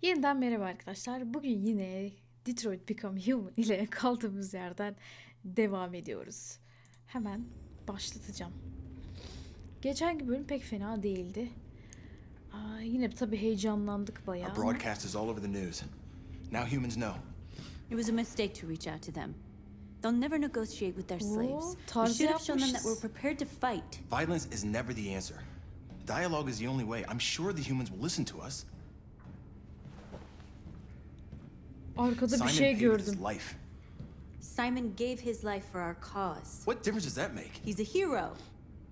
Yeniden merhaba arkadaşlar. Bugün yine Detroit Become Human ile kaldığımız yerden devam ediyoruz. Hemen başlatacağım. Geçenki bölüm pek fena değildi. Yine tabii heyecanlandık bayağı. Our broadcast is all over the news. Now humans know. It was a mistake to reach out to them. They'll never negotiate with their slaves. We tarzı should have shown them that yapmışız. we're prepared to fight. Violence is never the answer. Dialogue is the only way. I'm sure the humans will listen to us. Arkada bir Simon şey paid with his gördüm. life. Simon gave his life for our cause. What difference does that make? He's a hero.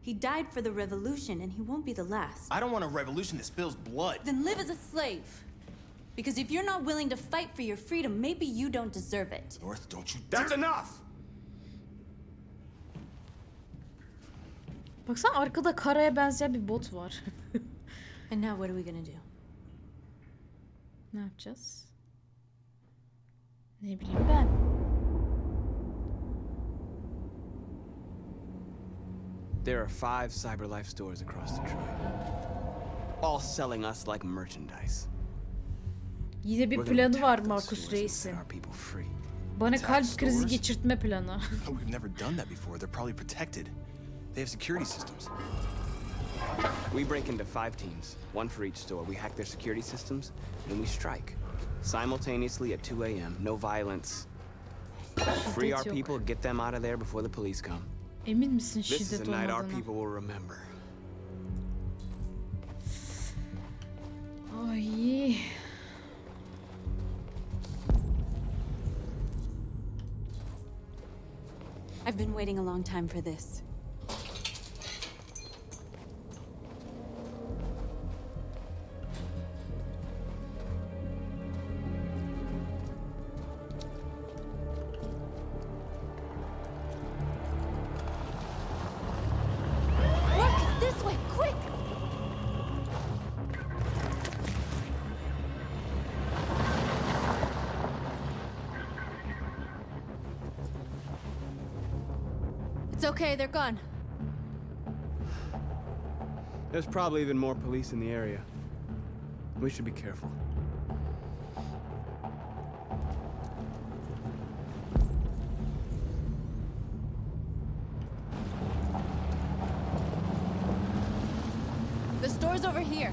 He died for the revolution, and he won't be the last. I don't want a revolution that spills blood. Then live as a slave. Because if you're not willing to fight for your freedom, maybe you don't deserve it. North, don't you dare- That's enough! Baksana arkada karaya benzeyen bir bot var. And now what are we gonna do? Ne yapacağız? Ne bileyim ben. There are 5 CyberLife stores across Detroit, all selling us like merchandise. Yine bir We're gonna planı attack var those Marcus stores and Reis'in. set our people free. Bana Attack kalp krizi stores? geçirtme planı. We've never done that before. They're probably protected. They have security systems. We break into 5 teams, one for each store. We hack their security systems, and we strike. Simultaneously at 2 a.m., no violence. Free our yok. people, get them out of there before the police come. Emin misin This is şiddet a night our olmadığına? people will remember. Ay. I've been waiting a long time for this. Marcus, this way, quick! It's okay, they're gone. There's probably even more police in the area. We should be careful. The store's over here.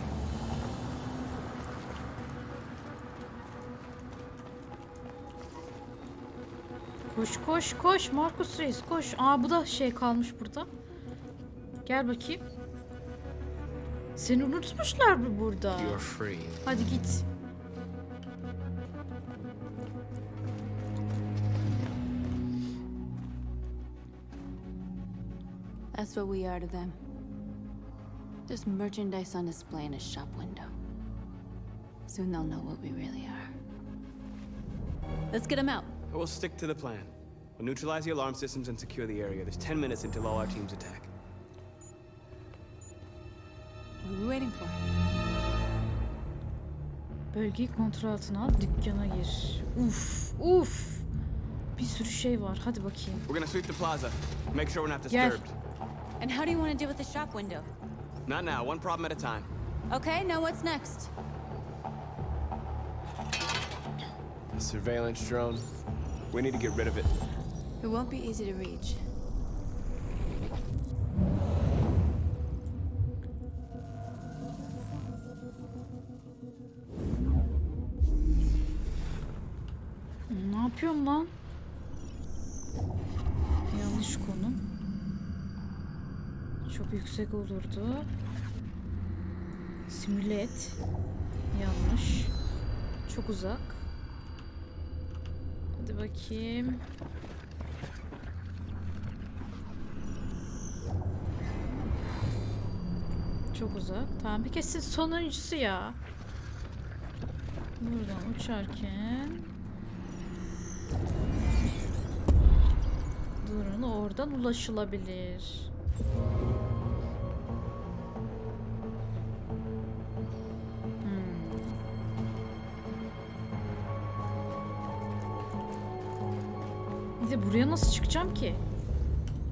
Koş koş koş Marcus Reis koş. Bu da şey kalmış burada. Gel bakayım. Seni unutmuşlar mı burada? You're free. Hadi git. That's what we are to them. Just merchandise on display in a shop window. Soon they'll know what we really are. Let's get them out. We'll stick to the plan. We'll neutralize the alarm systems and secure the area. There's 10 minutes until all our teams attack. What are we waiting for? Bölgeyi kontrol altına al, dükkana gir. Uf, uf. Bir sürü şey var. Hadi bakayım. We're gonna sweep the plaza. Make sure we're not Gel. disturbed. And how do you want to deal with the shop window? Not now, one problem at a time. Okay, now what's next? The surveillance drone. We need to get rid of it. It won't be easy to reach. Ne yapıyorum lan? Yanlış konum. Çok yüksek olurdu. Simüle et. Yanlış. Çok uzak. Hadi bakayım. Çok uzak. Tamam bir kesin sonuncusu ya. Buradan uçarken drone'a oradan ulaşılabilir. Bir de buraya nasıl çıkacağım ki?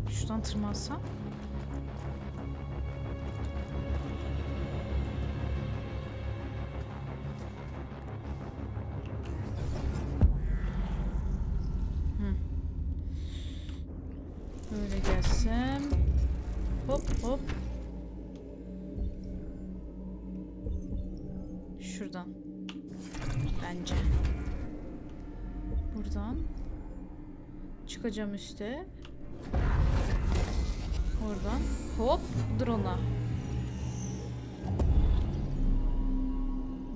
Şuradan tırmansam. Şöyle gelsem. Hop hop. Şuradan. Bence. Buradan. Çıkacağım üste. Oradan. Hop. Dur ona.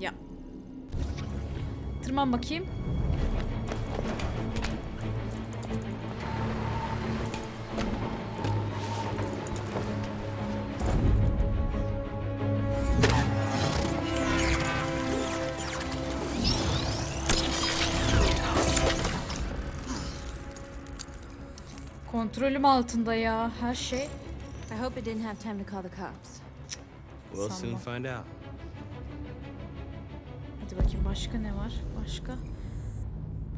Ya. Tırman bakayım. Kontrolüm altında ya her şey. I hope it didn't have time to call the cops. We'll soon Sanma. find out. Hadi bakayım başka ne var? Başka.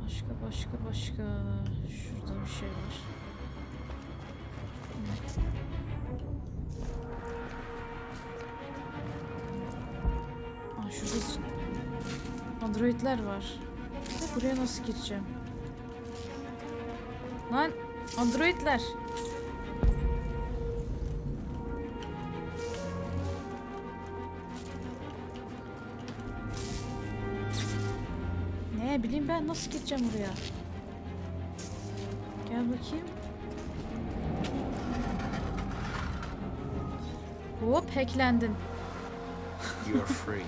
Şurada bir şey var. Aa şurada androidler var. Buraya nasıl gireceğim? Lan androidler. Ne bileyim ben nasıl gideceğim oraya? Gel bakayım. Hop hacklendin. You're free.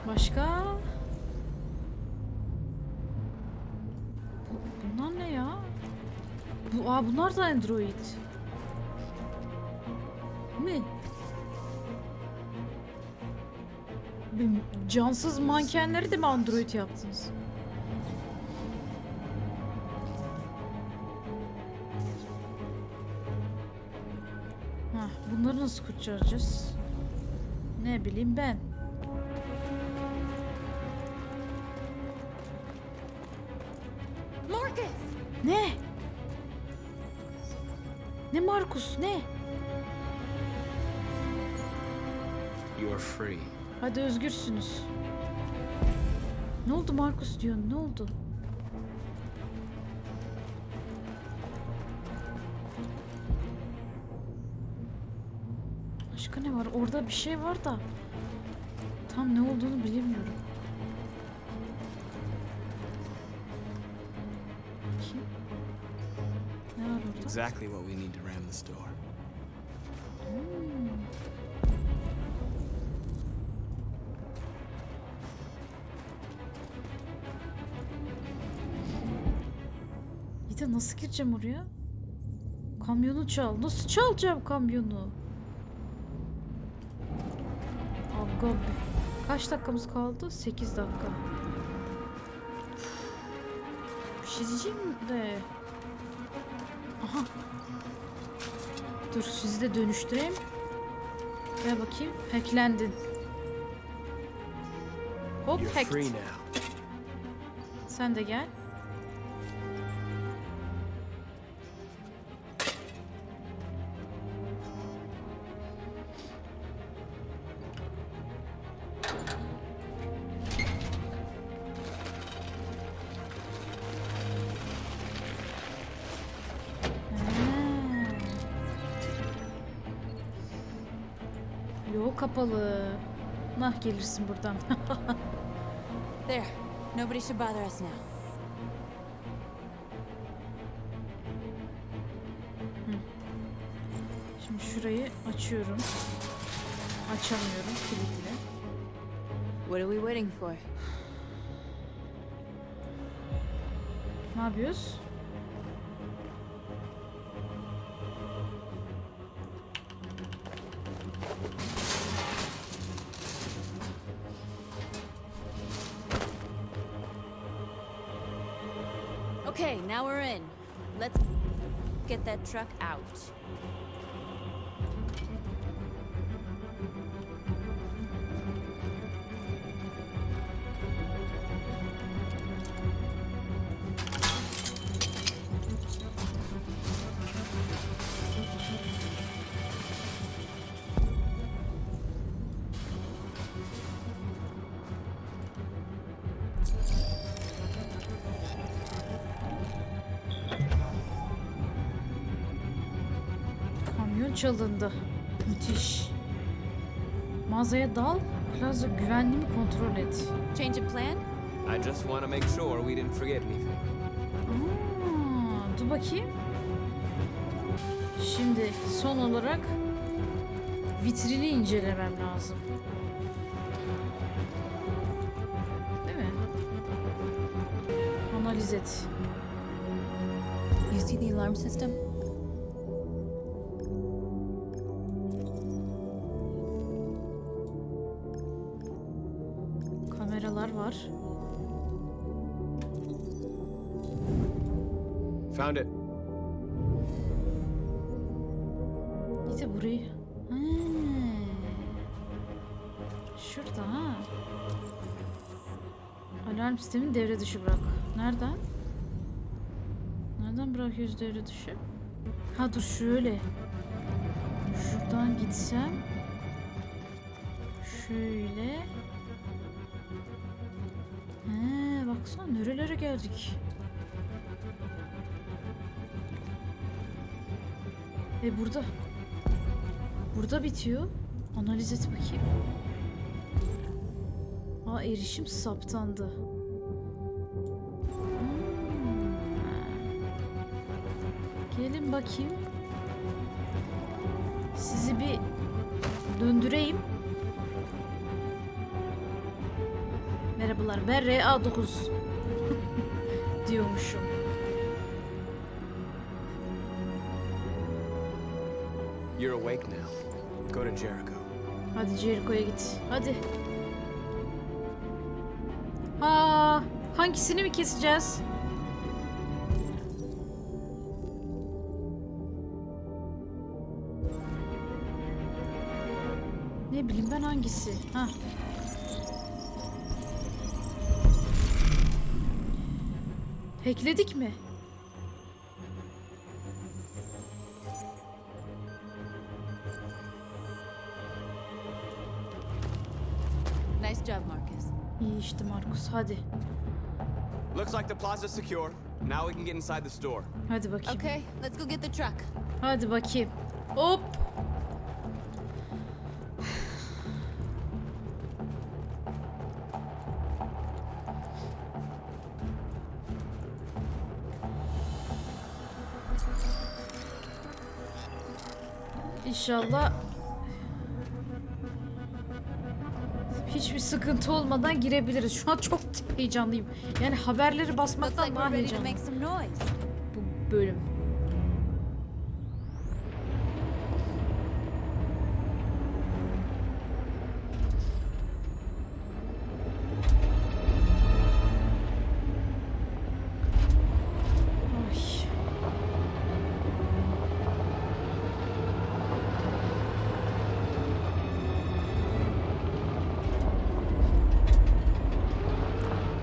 Başka? Bunlar ne ya? Bunlar da android. Mi? Cansız mankenleri de mi android yaptınız? Bunları nasıl kurtaracağız? Ne bileyim ben. Marcus! Ne? Ne Markus ne? You're free. Hadi özgürsünüz. Ne oldu Markus diyorsun? Ne oldu? Başka ne var? Orada bir şey var da tam ne olduğunu bilemiyorum. Kim? Ne var orada? Exactly what we need to ram this door. İyi de nasıl gireceğim oraya? Kamyonu çal. Nasıl çalacağım kamyonu? Aga kaç dakikamız kaldı? 8 dakika. Bir şey diyeceğim de. Aha. Dur sizi de dönüştüreyim. Gel bakayım. Hacklendin. Hop You're hacked. free now. Sen de gel. Yol kapalı. Nah gelirsin buradan. There. Nobody should bother us now. Şimdi şurayı açıyorum. Açamıyorum kilitli. What are we waiting for? Ne yapıyoruz? Okay, now we're in. Let's get that truck out. çalındı. Müthiş. Mağazaya dal, plaza güvenliğimi kontrol et. Change of plan? I just want to make sure we didn't forget anything. Dur bakayım. Şimdi son olarak vitrini incelemem lazım. Değil mi? Analiz et. You see the alarm system? Kameralar var. Found it. İşte burayı. Ha. Şurada ha. Alarm sistemini devre dışı bırak. Nereden? Nereden bırakıyoruz devre dışı? Ha dur şöyle. Şuradan gitsem. Şöyle. He, baksana nerelere geldik. Burada. Burada bitiyor. Analiz et bakayım. Erişim saptandı. Gelin bakayım. Sizi bir döndüreyim. Merhabalar, ben RA9 diyormuşum. You're awake now. Go to Jericho. Hadi Jericho'ya git. Hadi. Hangisini mi keseceğiz? Ne bileyim ben hangisi? Hackledik mi? Nice job, Marcus. İyi işte Markus, hadi. Looks like the plaza's secure. Now we can get inside the store. Hadi bakayım. Okay, let's go get the truck. Hadi bakayım. Hop. İnşallah hiçbir sıkıntı olmadan girebiliriz. Şu an çok heyecanlıyım. Yani haberleri Looks basmaktan like daha we're ready to heyecanlıyım make some noise. bu bölüm. Ay.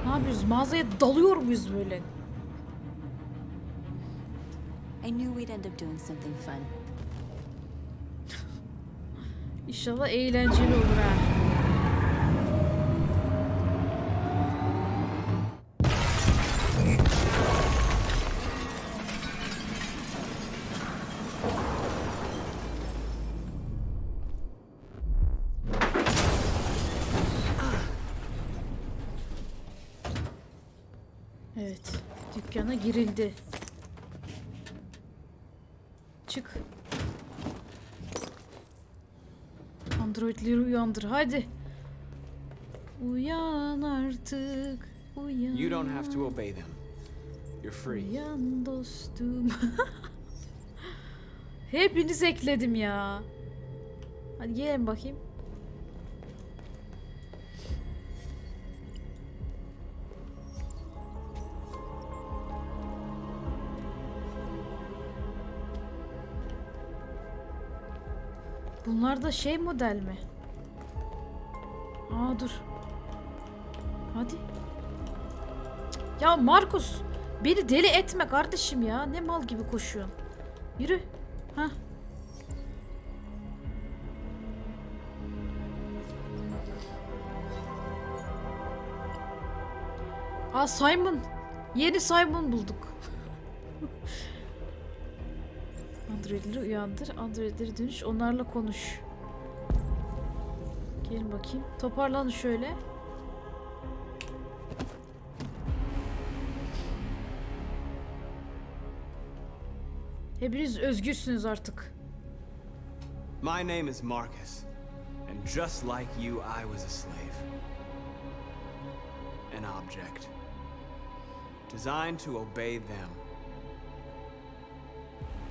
Ne yapıyoruz? Mağazaya dalıyor muyuz böyle? I knew we'd end up doing something fun. İnşallah eğlenceli olur ha. Evet, dükkana girildi. Çık. Androidleri uyandır, hadi. Uyan artık, uyan. You don't have to obey them. You're free. Uyan dostum. Hepiniz ekledim ya. Hadi gelin bakayım. Bunlar da şey model mi? Dur. Hadi. Cık, ya Markus, beni deli etme kardeşim ya. Ne mal gibi koşuyorsun. Yürü. Simon. Yeni Simon bulduk. Androidleri uyandır. Androidleri dönüş. Onlarla konuş. Gelin bakayım. Toparlanın şöyle. Hepiniz özgürsünüz artık. My name is Marcus, and just like you, I was a slave. An object. Designed to obey them.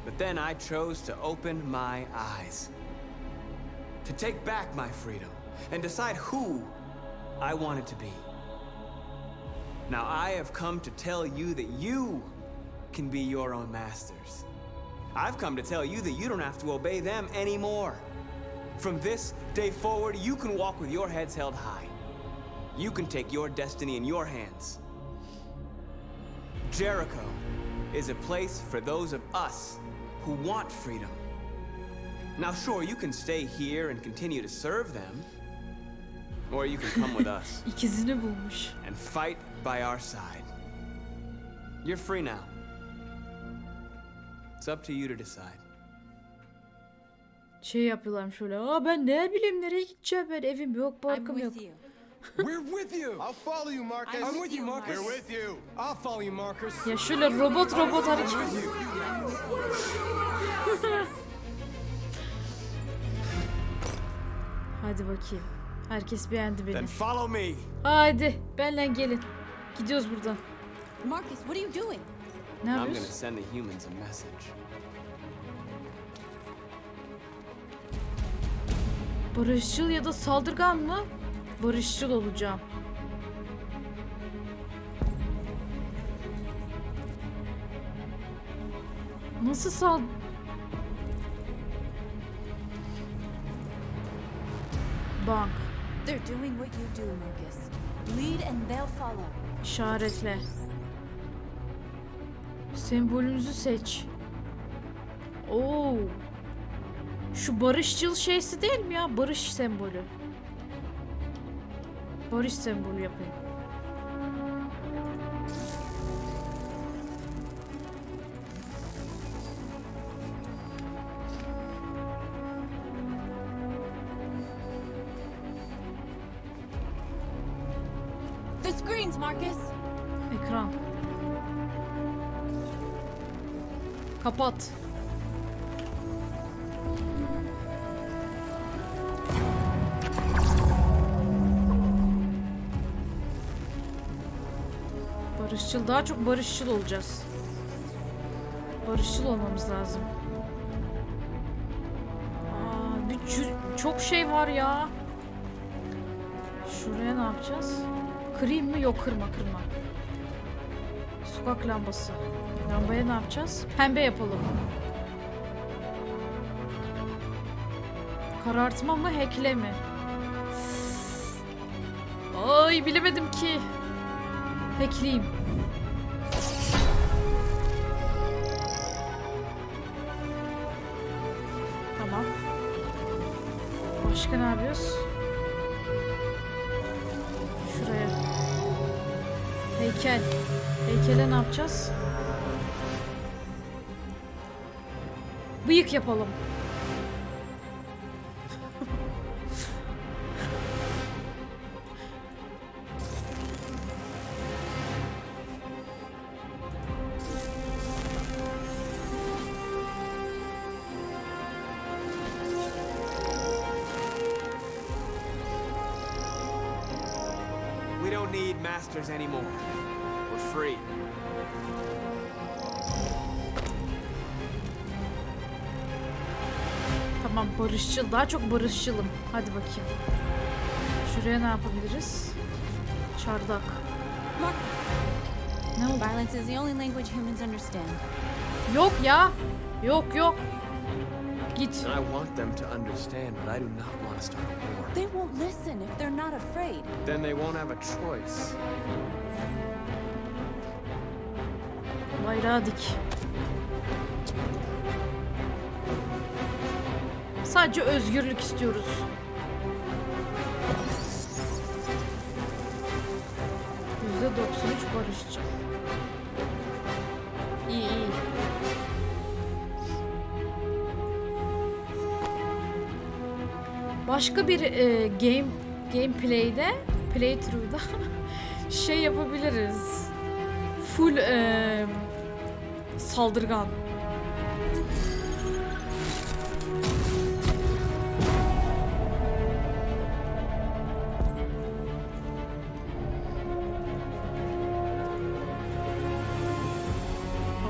But then I chose to open my eyes. To take back my freedom and decide who I wanted to be. Now I have come to tell you that you can be your own masters. I've come to tell you that you don't have to obey them anymore. From this day forward, you can walk with your heads held high. You can take your destiny in your hands. Jericho is a place for those of us who want freedom. Now, sure, you can stay here and continue to serve them, or you can come with us İkizini bulmuş. and fight by our side. You're free now. It's up to you to decide. Şey yapıyorlar şöyle. Aa ben ne bileyim nereye gideceğim ben. Evim yok, I'm barkım yok. with you. We're with you. I'll follow you, Marcus. I'm with you, Marcus. We're with you. I'll follow you, Marcus. Ya şöyle robot hareket. Hadi bakayım. Herkes beğendi beni. Then follow me. Haydi benle gelin. Gidiyoruz buradan. Marcus, what are you doing? Ne I'm gonna yapıyoruz? send the humans a message. Barışçıl ya da saldırgan mı? Barışçıl olacağım. Nasıl Bank. They're doing what you do, Marcus. Lead and they'll follow. İşaretle. Sembolümüzü seç. Oo. Şu barışçıl şeysi değil mi ya? Barış sembolü. Barış sembolü yapayım. The screens, Marcus. Ekran. Kapat. Barışçıl, daha çok barışçıl olacağız. Barışçıl olmamız lazım. Çok şey var ya. Şuraya ne yapacağız? Kırayım mı? Yok, kırma. Sokak lambası. Lambaya ne yapacağız? Pembe yapalım. Karartma mı? Hackle mi? Ay bilemedim ki. Hackleyeyim. Tamam. Başka ne yapıyoruz? Şuraya. Heykel. Heykele ne yapacağız? Bıyık yapalım. We don't need masters anymore. We're free. Tamam, barışçıl. Daha çok barışçılım. Hadi bakayım. Şuraya ne yapabiliriz? Çardak. Ne oldu? Violence is the only language humans understand. Yok ya. Yok. Git. And I want them to understand, but I do not want to start a war. They won't listen if they're not afraid. Then they won't have a choice. Bayrağı dik. Sadece özgürlük istiyoruz. %93 barışçıl. İyi. Başka bir gameplay'de, playthrough'da şey yapabiliriz. Full saldırgan.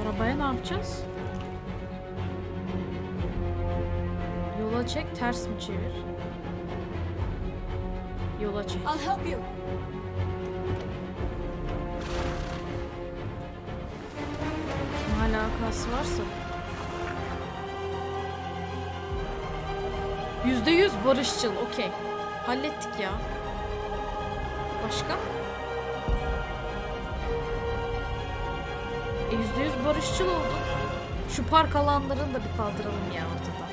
Arabaya ne yapacağız? Yola çek, ters mi çevir? Yola çek. I'll help you. Ne alakası varsa. %100 barışçıl, okey. Hallettik ya. Başka? %100 barışçıl oldu. Şu park alanlarını da bir kaldıralım ya ortadan.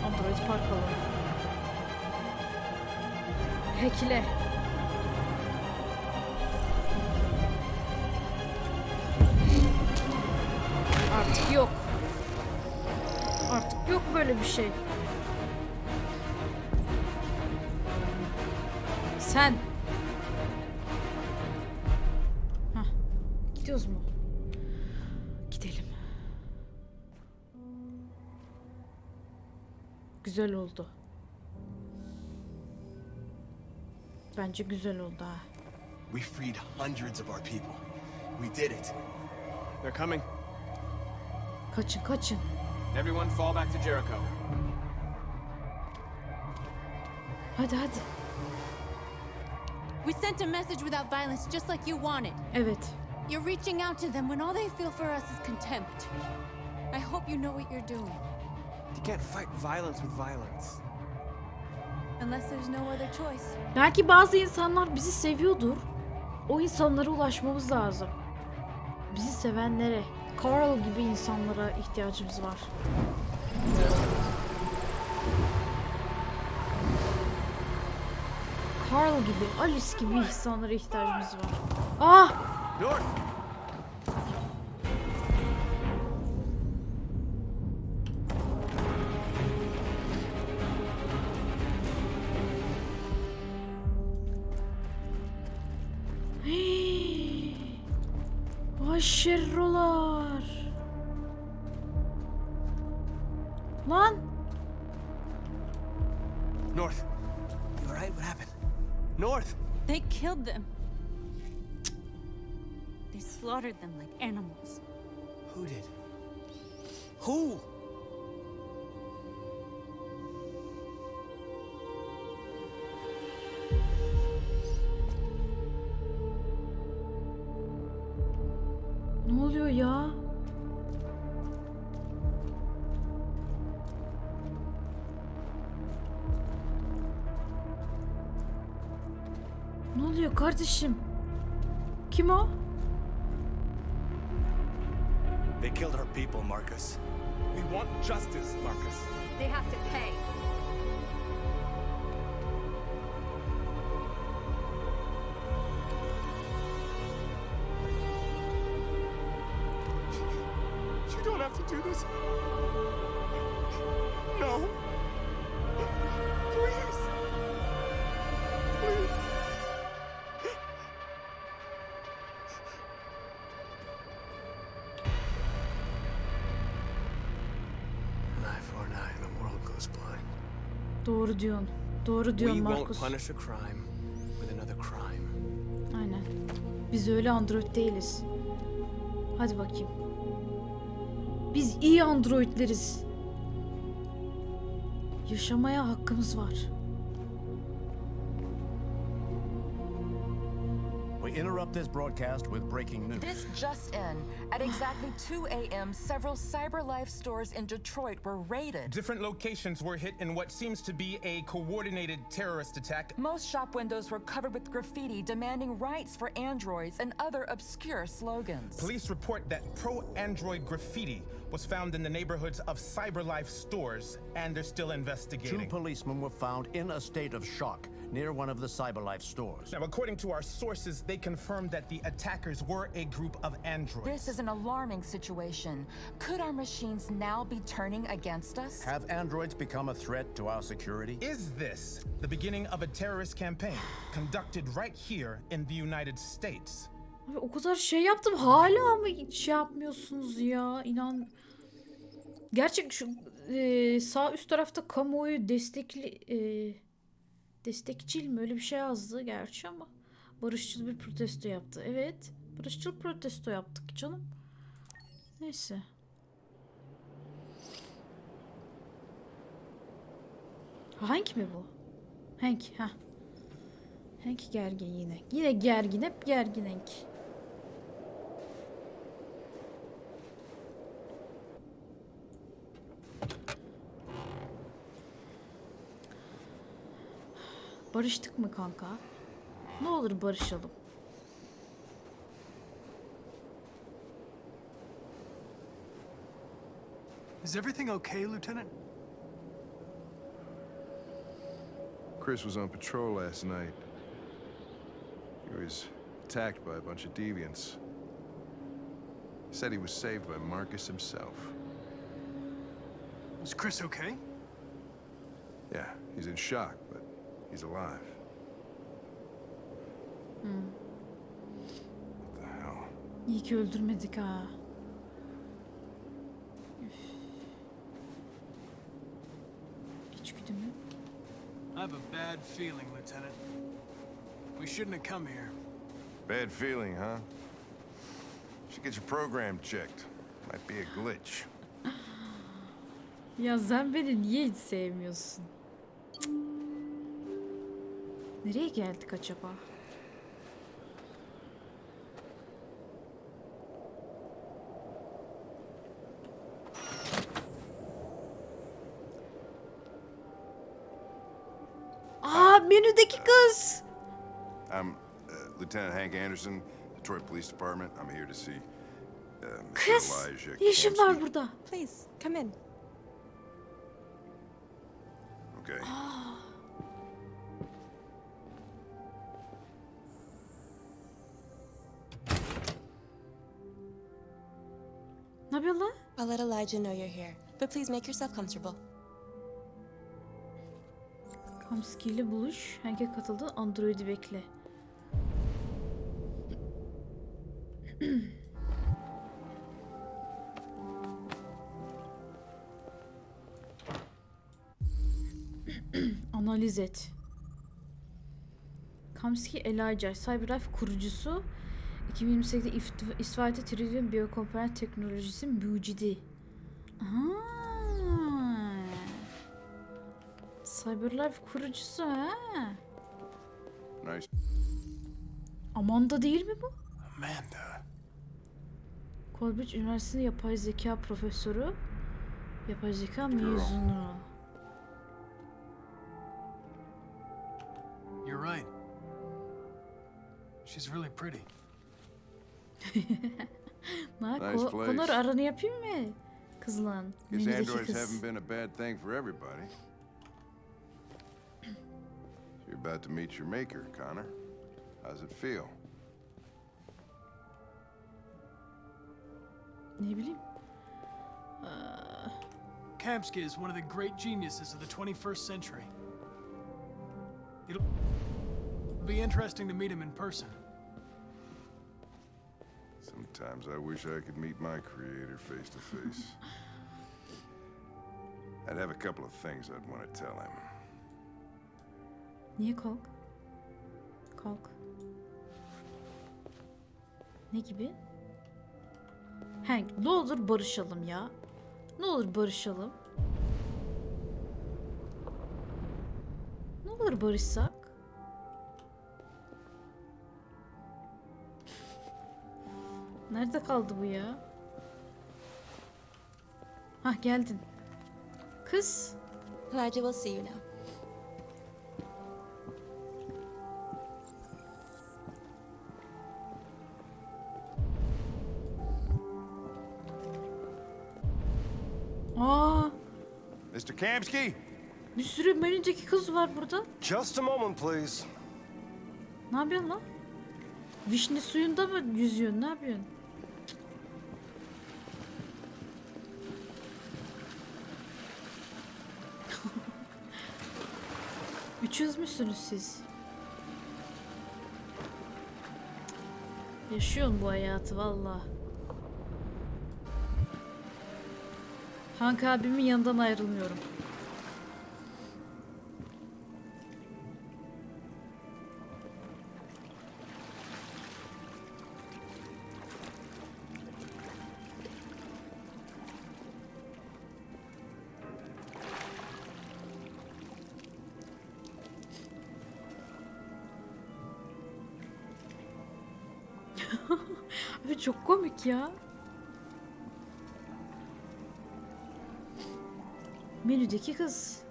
Android park alanı. Hackle. Artık yok. Artık yok böyle bir şey. Sen. Hah. Gidiyoruz mu? Gidelim. Güzel oldu. Bence güzel oldu ha. We freed hundreds of our people. We did it. They're coming. Kaçın kaçın. Everyone fall back to Jericho. Hadi hadi. We sent a message without violence, just like you wanted. Evet. You're reaching out to them when all they feel for us is contempt. I hope you know what you're doing. You can't fight violence with violence. Unless there's no other choice. Belki bazı insanlar bizi seviyordur. O insanlara ulaşmamız lazım. Bizi sevenlere, Carl gibi insanlara ihtiyacımız var. Carl gibi, Alice gibi insanlara ihtiyacımız var. Ah! North! Vay şerrolar. Lan! North! You alright? What happened? North! They killed them. They slaughtered them like animals. Who did? Who? Ne oluyor ya? Ne oluyor kardeşim? Kim o? They killed our people, Marcus. We want justice, Marcus. They have to pay. You don't have to do this. No. Please. Please. An eye for an eye and the world goes blind. Doğru diyorsun. Doğru We diyorsun won't Markus. punish a crime with another crime. Aynen. Biz öyle android değiliz. Hadi bakayım. Biz iyi androidleriz. Yaşamaya hakkımız var. We interrupt this broadcast with breaking news. This just in. At exactly 2 a.m., several CyberLife stores in Detroit were raided. Different locations were hit in what seems to be a coordinated terrorist attack. Most shop windows were covered with graffiti demanding rights for androids and other obscure slogans. Police report that pro-android graffiti was found in the neighborhoods of CyberLife stores, and they're still Two investigating. policemen were found in a state of shock near one of the CyberLife stores. Now, according to our sources, they confirmed that the attackers were a group of androids. This is an alarming situation. Could our machines now be turning against us? Have androids become a threat to our security? Is this the beginning of a terrorist campaign conducted right here in the United States? Abi o kadar şey yaptım hala mı şey yapmıyorsunuz ya? İnan. Gerçek şu sağ üst tarafta kamuoyu destekçil mi öyle bir şey yazdı gerçi ama barışçıl bir protesto yaptı. Evet, barışçıl protesto yaptık canım. Neyse. Hank mi bu? Hank, ha. Hank gergin yine. Yine gergin, hep gergin Hank. Barıştık mı kanka? Ne olur barışalım. Is everything okay, Lieutenant? Chris was on patrol last night. He was attacked by a bunch of deviants. He said he was saved by Marcus himself. Is Chris okay? Yeah, he's in shock, but he's alive. What the hell? İyi ki öldürmedik ha. İçgüdü mü? I have a bad feeling, Lieutenant. We shouldn't have come here. Bad feeling, huh? Should get your program checked. Might be a glitch. Ya sen beni niye hiç sevmiyorsun? Cık. Nereye geldik acaba? Aa, menüdeki kız. I'm Lieutenant Hank Anderson, Detroit Police Department. I'm here to see Mr. Kız, Elijah ne işin var Kamsky. burada? Please, come in. Okay. Ne yapıyorsun lan? I'll let Elijah know you're here, but please make yourself comfortable. Kamski ile buluş. Hank'e katıldı. Android'i bekle. Analiz et. Kamski Elijah, CyberLife kurucusu. 2028'de istifa etti Tridium biyokomponent teknolojisi mucidi. Aha. CyberLife kurucusu ha. Nice. Amanda değil mi bu? Amanda. Cambridge Üniversitesi yapay zeka profesörü. Yapay zeka mezunu. You're right. She's really pretty. Nice place. Konor aranı yapayım mı? Kızla. Guess Menüdeki androids kız. haven't been a bad thing for everybody. You're about to meet your maker, Connor. How's it feel? Ne bileyim. Kamsky is one of the great geniuses of the 21st century. It'll be interesting to meet him in person. Sometimes I wish I could meet my creator face to face. I'd have a couple of things I'd want to tell him. Niye kalk? Kalk. Ne gibi? Hank, ne olur barışalım ya. Ne olur barışalım. Ne olur barışsak. Nerede kaldı bu ya? Hah, geldin. Kız. Elijah will see you now. Aa, Mr. Kamsky? Bir sürü menüdeki kız var burada. Just a moment, please. Ne yapıyorsun lan? Vişne suyunda mı yüzüyorsun? Ne yapıyorsun? Üçüz müsünüz siz? Yaşıyorsun bu hayatı valla. Hank abimin yanından ayrılmıyorum. Abi çok komik ya. Menüdeki kız.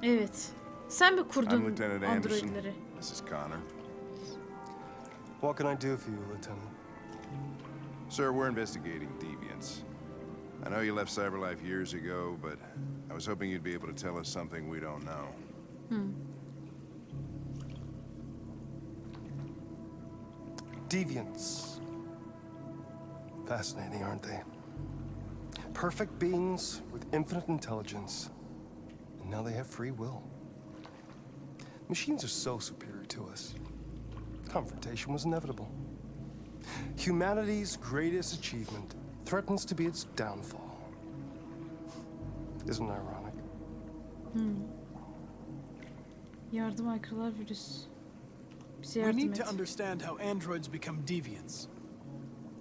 Evet. Sen mi I'm kurdun Lieutenant Anderson. androidleri? This is Connor. What can I do for you, Lieutenant? Sir, we're investigating deviants. I know you left Cyberlife years ago, but I was hoping you'd be able to tell us something we don't know. Deviants. Fascinating, aren't they? Perfect beings with infinite intelligence. And now they have free will. Machines are so superior to us. Confrontation was inevitable. Humanity's greatest achievement threatens to be its downfall. Isn't it ironic? Yardım aykırılar virüs. Bize We yardım need to et. understand how androids become deviants.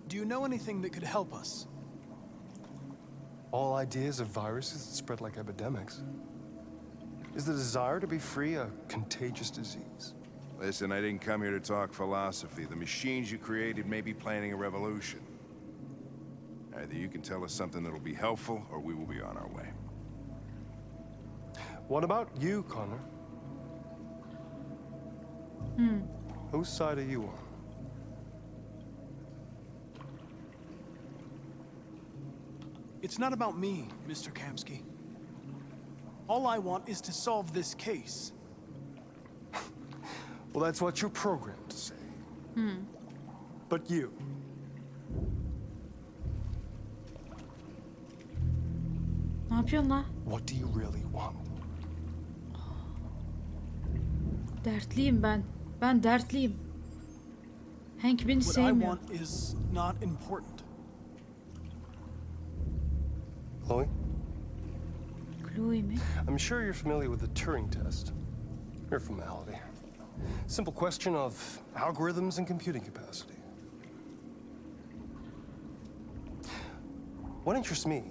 Do you know anything that could help us? All ideas of viruses that spread like epidemics. Is the desire to be free a contagious disease? Listen, I didn't come here to talk philosophy. The machines you created may be planning a revolution. Either you can tell us something that'll be helpful, or we will be on our way. What about you, Connor? Whose side are you on? It's not about me, Mr. Kamsky. All I want is to solve this case. Well, that's what you're programmed to say. But you, Ne yapıyorsun la? what do you really want? Dertliyim ben. Ben dertliyim. Hank beni What I sevmiyor. want is not important. Chloe, Chloe mi? I'm sure you're familiar with the Turing test. Mere formality. Simple question of algorithms and computing capacity. What interests me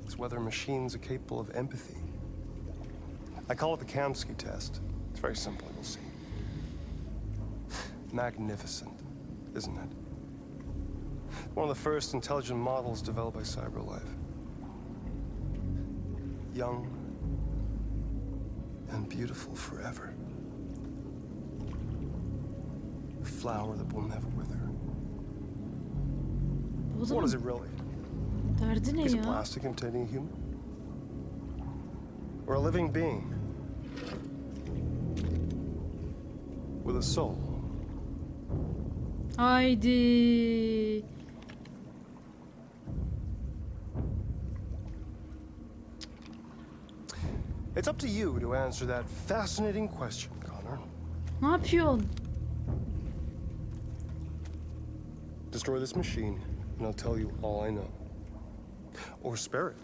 is whether machines are capable of empathy. I call it the Kamsky test. It's very simple, you'll see. Magnificent, isn't it? One of the first intelligent models developed by Cyberlife. Young and beautiful forever. A flower that will never wither. Bu What adamın is it really? derdi ne Is it ya? plastic imitating a human? Or a living being? With a soul? Haydi. It's up to you to answer that fascinating question, Connor. Ne yapıyorsun? Destroy this machine, and I'll tell you all I know. Or spare it,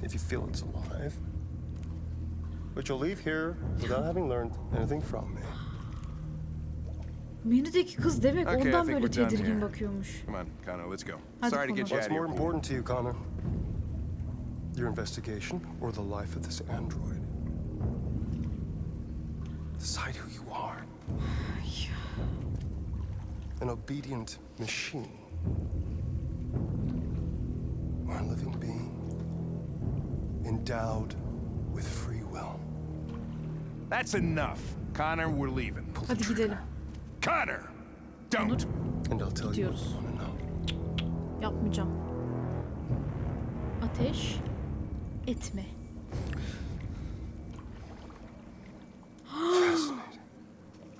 if you feel it's alive. But you'll leave here without having learned anything from me. Menüdeki kız demek Okay, I ondan think böyle we're done tedirgin here. bakıyormuş. Come on, Connor, let's go. Hadi Sorry to get you Connor. out What's of more your pool. important to you, Connor? Your investigation or the life of this android? Decide who you are. An obedient machine. Or a living being. Endowed with free will. That's enough. Connor, we're leaving. Hadi gidelim. Connor! Don't! And I'll tell you what Gidiyoruz. you want to know. Yapmayacağım. Ateş etme.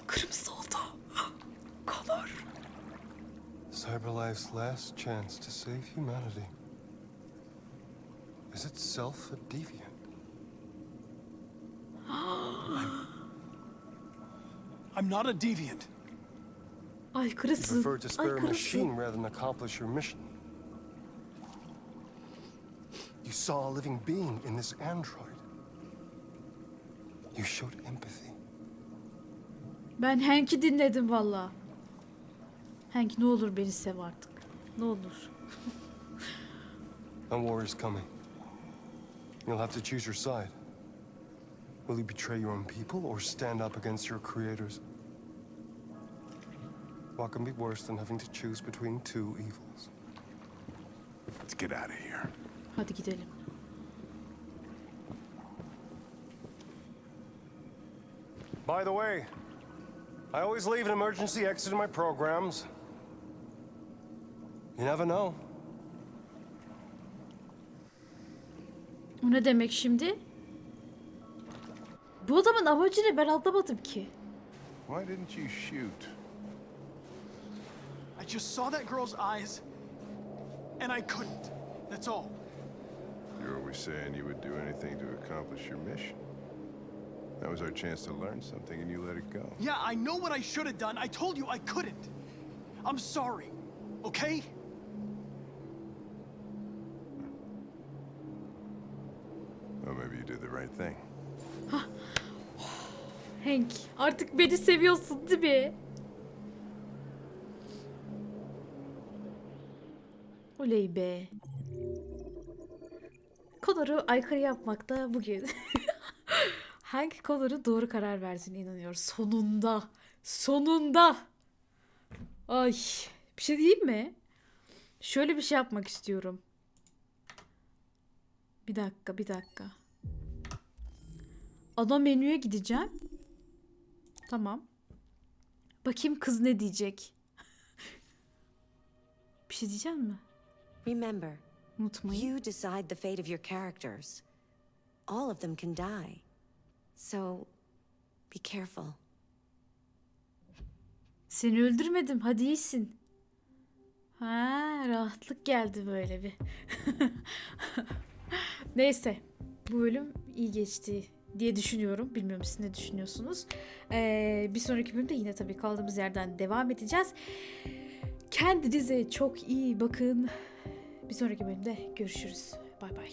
Kırmızı oldu. Color. Cyberlife's last chance to save humanity is itself a deviant. I'm not a deviant. You Aykırısın. prefer to spare a machine Aykırısın. rather than accomplish your mission. You saw a living being in this android. You showed empathy. Ben Hank'i dinledim valla. Hank ne olur beni sev artık. Ne olur. A war is coming. You'll have to choose your side. Will you betray your own people or stand up against your creators? What can be worse than having to choose between two evils? Let's get out of here. Hadi gidelim. By the way, I always leave an emergency exit in my programs. You never know. O ne demek şimdi? Bu adamın amacı ne? Ben anlamadım ki. Why didn't you shoot? I just saw that girl's eyes, and I couldn't. That's all. You're always saying you would do anything to accomplish your mission. That was our chance to learn something, and you let it go. Yeah, I know what I should have done. I told you I couldn't. I'm sorry, okay? Well, maybe you did the right thing. Hank, artık beni seviyorsun değil mi? Oley be. Connor'u aykırı yapmakta bugün. Hank Connor'u doğru karar verdiğine inanıyor. Sonunda. Sonunda. Ay. Bir şey diyeyim mi? Şöyle bir şey yapmak istiyorum. Bir dakika, bir dakika. Ana menüye gideceğim. Tamam. Bakayım kız ne diyecek. Bir şey diyecek mi? Remember, Unutmayın. you decide the fate of your characters. All of them can die. So, be careful. Seni öldürmedim. Hadi iyisin. Ha, rahatlık geldi böyle bir. Neyse. Bu bölüm iyi geçti diye düşünüyorum. Bilmiyorum siz ne düşünüyorsunuz. Bir sonraki bölümde yine tabii kaldığımız yerden devam edeceğiz. Kendinize çok iyi bakın. Bir sonraki bölümde görüşürüz. Bay bay.